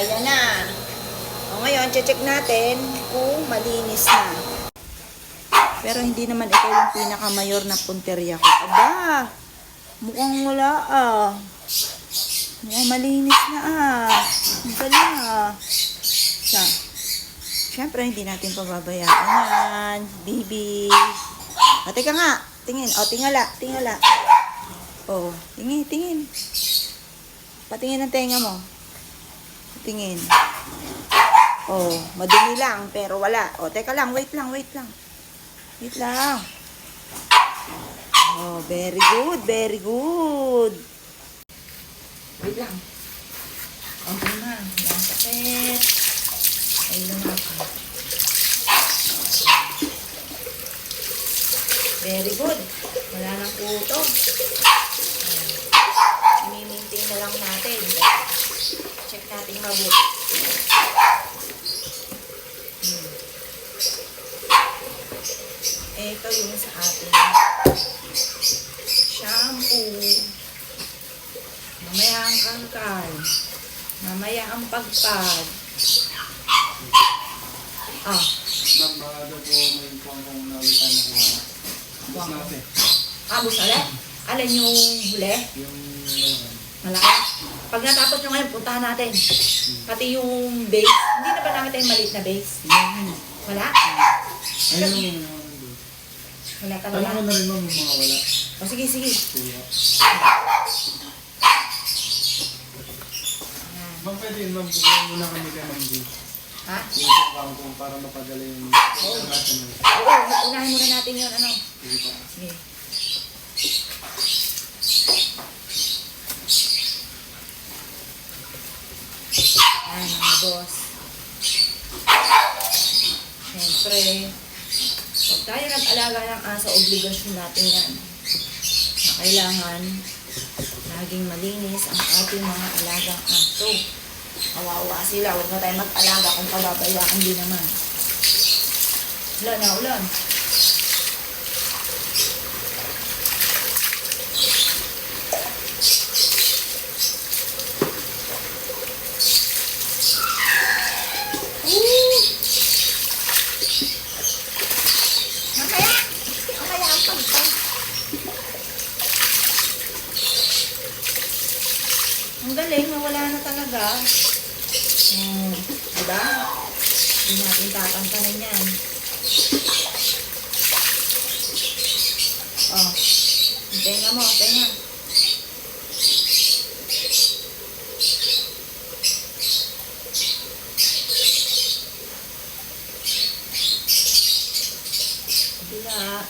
Ayan na. O ngayon, check natin kung malinis na. Pero hindi naman ito yung pinakamayor na punteriya ko. Aba, mukhang wala Mukhang malinis na Ang galing Siyempre, hindi natin pababayaan yan. Bibi. Teka nga. Tingin. Tingala. Tingin. Patingin ang tenga mo. Tingin. Madumi lang, pero wala. Teka lang. Wait lang. Wait lang. Very good. Wait lang. Okay na. Ang sakit. Ay lang ako. Very good. Wala nang kuto. I-maintain na lang natin. Check natin mabuti. Ito yung sa ating shampoo. Mamaya ang kangkal. Mamaya ang pagpag. Ma'am, baka daw po may pangkong nawitan na kuha. Bus natin. Bus ulit? Alin yung huli? Yung Malaki? Pag natapos nyo ngayon, puntahan natin. Pati yung base. Hindi na ba namin tayong maliit na base? Wala? ayun Wala ano talaga. mo na rin ma'am yung mga wala. Sige. Ma'am, pwede yun ma'am. Bukyan muna kami kay Ma'am G. Ha? Yung isang kangkong para mapadala yung international. Oo, unahin muna natin yun. Sige pa. Sige. Mga boss. Siyempre, pag tayo nag-alaga ng aso, obligasyon natin yan. Na kailangan laging malinis ang ating mga alagang aso. Kawawa sila. Huwag na tayo mag-alaga kung pababayaan din naman. Ulan. Mamaya ang pagpag. Ang galing, nawala na talaga. Diba? Hindi natin tatantanan yan. Tenga mo. Bila.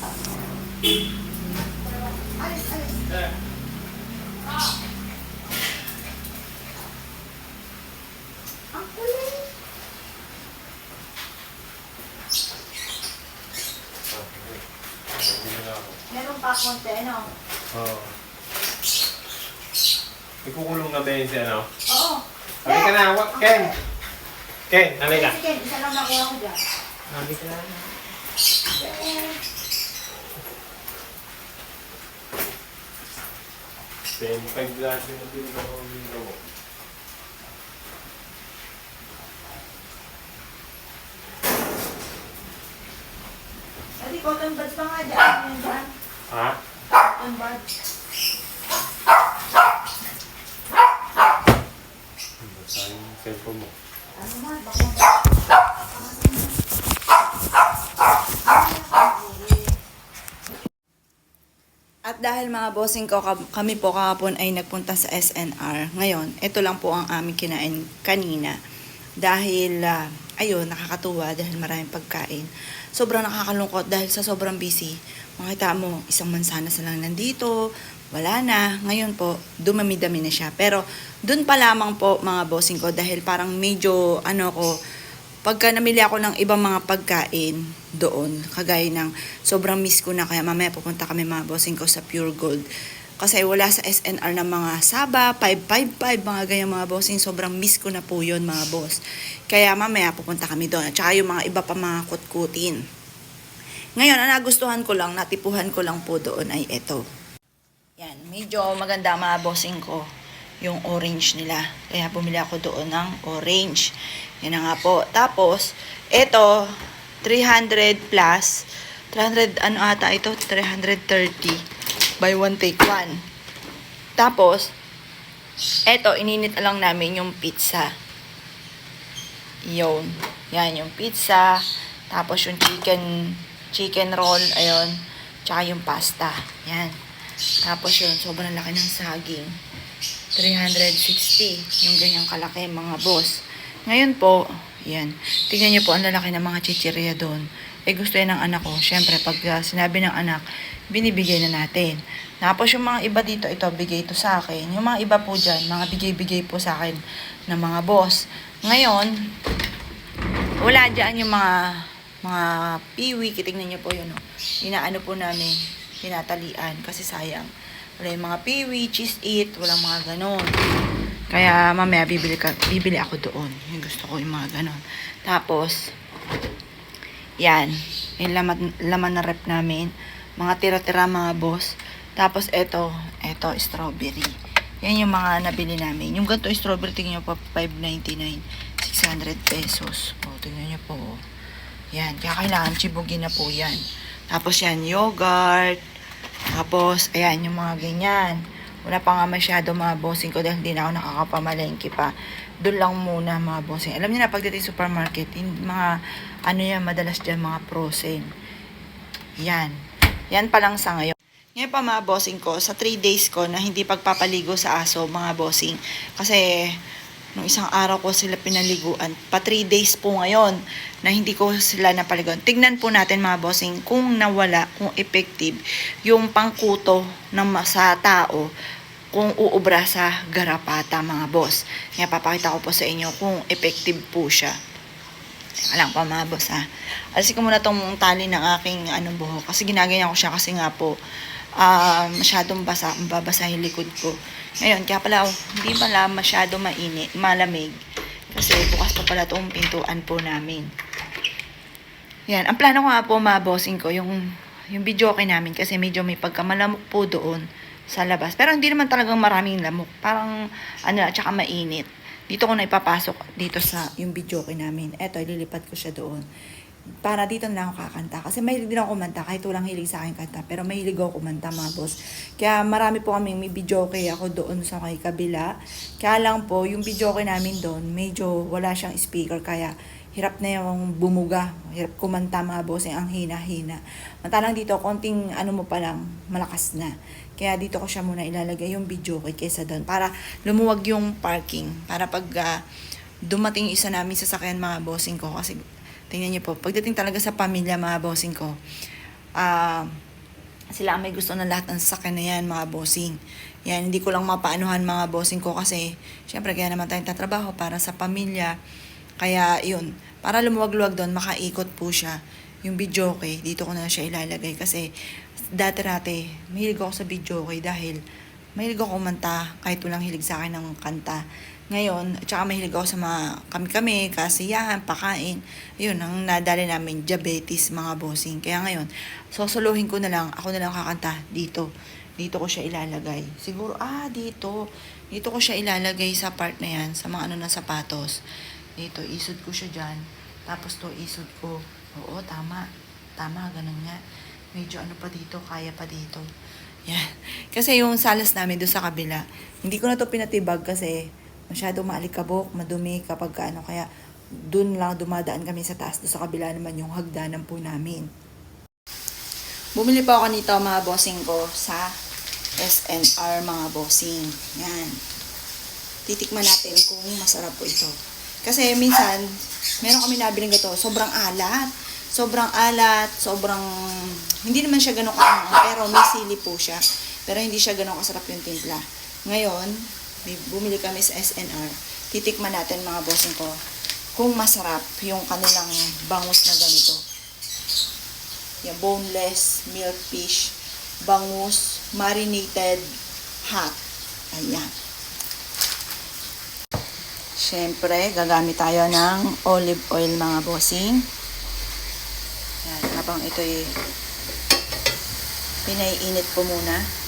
Alis, alis. Ang kulit. Meron pa konti, ano? Oo. Ikukulong na ba yun siya, no? Oo. Halika na, Ken! Ken, halika. Sige, isa lang nakuha ko dyan. Halika na. Then, 5 glass yung binigyan ko ng video mo. Pwede cotton buds pa nga dyan. Yan dyan. Ha? Cotton buds. Saan yung cellphone mo? Ano na, baka At dahil mga bossing ko, kami po kahapon ay nagpunta sa SNR. Ngayon, ito lang po ang aming kinain kanina. Dahil, ayun, nakakatuwa dahil maraming pagkain. Sobrang nakakalungkot dahil sa sobrang busy. Makita mo, isang mansanas na lang nandito, wala na. Ngayon po, dumami-dami na siya. Pero, dun pa lamang po mga bossing ko dahil parang medyo, pagka namili ako ng ibang mga pagkain doon, kagaya ng sobrang miss ko na, kaya mamaya pupunta kami mga bossing ko sa Pure Gold. Kasi wala sa SNR ng mga Saba, 555, mga ganyan mga bossing. Sobrang miss ko na po yun mga boss. Kaya mamaya pupunta kami doon. At saka yung mga iba pa mga kutkutin. Ngayon, ang nagustuhan ko lang, natipuhan ko lang po doon ay ito. Yan, medyo maganda mga bossing ko yung orange nila. Kaya bumili ako doon ng orange. Yan na nga po. Tapos, ito, 300 plus. 300, ano ata ito? 330 by 1 take 1. Tapos, ito, ininit lang namin yung pizza. Yun. Yan, yung pizza. Tapos, yung chicken roll. Ayun. Tsaka yung pasta. Yan. Tapos, yun, sobrang laki ng saging. 360. Yung ganyang kalaki, mga boss. Ngayon po, yan. Tingnan niyo po, ang lalaki ng mga chichirya doon. Eh, gusto yan ng anak ko. Siyempre, pag sinabi ng anak, binibigay na natin. Tapos, yung mga iba dito, ito, bigay ito sa akin. Yung mga iba po dyan, mga bigay-bigay po sa akin ng mga boss. Ngayon, wala dyan yung mga piwi. Tingnan niyo po yun, oh. Inaano po namin, tinatalian, kasi sayang. Wala yung mga piwi, cheese it, walang mga ganon. Kaya mamaya bibili ako doon. Yung gusto ko yung mga ganon. Tapos, yan. Yung laman na rep namin. Mga tira-tira mga boss. Tapos ito strawberry. Yan yung mga nabili namin. Yung ganito strawberry, tingnan nyo po, 5.99. 600 pesos. O, tingnan nyo po. Yan. Kaya kailangan chibugin na po yan. Tapos yan, yogurt. Tapos, ayan, yung mga ganyan. Wala pa nga masyado mga bossing ko dahil hindi na ako nakakapamalengke pa. Doon lang muna mga bossing. Alam niyo na, pagdating supermarket, mga, madalas dyan mga frozen. Yan. Yan pa lang sa ngayon. Ngayon pa mga bossing ko, sa 3 days ko na hindi pagpapaligo sa aso, mga bossing. Kasi, nung isang araw ko sila pinaliguan, pa 3 days po ngayon na hindi ko sila napaliguan. Tignan po natin mga bossing kung nawala, kung effective yung pangkuto sa tao, kung uubra sa garapata mga boss. Kaya papakita ko po sa inyo kung effective po siya. Alam pa mga boss ha. Alisin ko muna tong tali ng aking buhok kasi ginaganyan ko siya kasi nga po masyadong babasa yung likod ko. Ngayon, kaya pala, hindi pala masyado malamig. Kasi bukas pa pala itong pintuan po namin. Yan, ang plano ko nga po mga bossing ko, yung video okay namin kasi medyo may pagkamalamok po doon sa labas. Pero hindi naman talagang maraming lamok. Parang, tsaka mainit. Dito ko na ipapasok dito sa yung video okay namin. Eto, ililipat ko siya doon. Para dito na lang ako kakanta. Kasi mahilig din ako kumanta. Kahit walang hilig sa akin kanta. Pero mahilig ako kumanta mga boss. Kaya marami po kami may video okay ako doon sa kay kabila. Kaya lang po, yung video okay namin doon, medyo wala siyang speaker. Kaya hirap na yung bumuga. Hirap kumanta mga boss. Ang hina-hina. Mantalang dito, konting mo pa lang, malakas na. Kaya dito ko siya muna ilalagay yung video okay kaysa doon. Para lumuwag yung parking. Para pag dumating yung isa namin sasakyan mga bossing ko. Kasi tingnan niyo po, pagdating talaga sa pamilya mga bossing ko, sila ang may gusto ng lahat ng sasakyan na yan, mga bossing. Yan, hindi ko lang mapaanuhan mga bossing ko kasi, syempre, kaya naman tayong tatrabaho para sa pamilya. Kaya, yun, para lumuwag-luwag doon, makaikot po siya. Yung videoke, dito ko na siya ilalagay kasi, dati-rate, mahilig ako sa videoke dahil, mahilig ako kumanta kahit walang hilig sa akin ng kanta. Ngayon, at saka mahilig ako sa mga kami-kami, kasiyahan, pakain. Yun, ang nadali namin, diabetes, mga bossing. Kaya ngayon, sosolohin ko na lang, ako na lang kakanta dito. Dito ko siya ilalagay. Siguro, dito. Dito ko siya ilalagay sa part na yan, sa mga na sapatos. Dito, isod ko siya dyan. Tapos to, isod ko. Oo, tama. Tama, ganun nga. Medyo ano pa dito, kaya pa dito. Yan. Kasi yung salas namin doon sa kabila, hindi ko na to pinatibag kasi masyado maalikabok, madumi kapag ano, kaya doon lang dumadaan kami sa taas. Doon sa kabila naman yung hagdanan po namin. Bumili pa ako nito mga bossing ko sa SNR mga bossing. Yan. Titikman natin kung masarap po ito. Kasi minsan, meron kami nabiling gato, sobrang alat. Hindi naman siya ganun kaanghang, pero may sili po siya. Pero hindi siya ganun kasarap yung timpla. Ngayon, bumili kami sa SNR. Titikman natin mga bossing ko kung masarap yung kanilang bangus na ganito. Yung boneless milk fish, bangus, marinated, hot. Ayan. Siyempre, gagamit tayo ng olive oil mga bossing. Yan, habang ito'y pinaiinit po muna.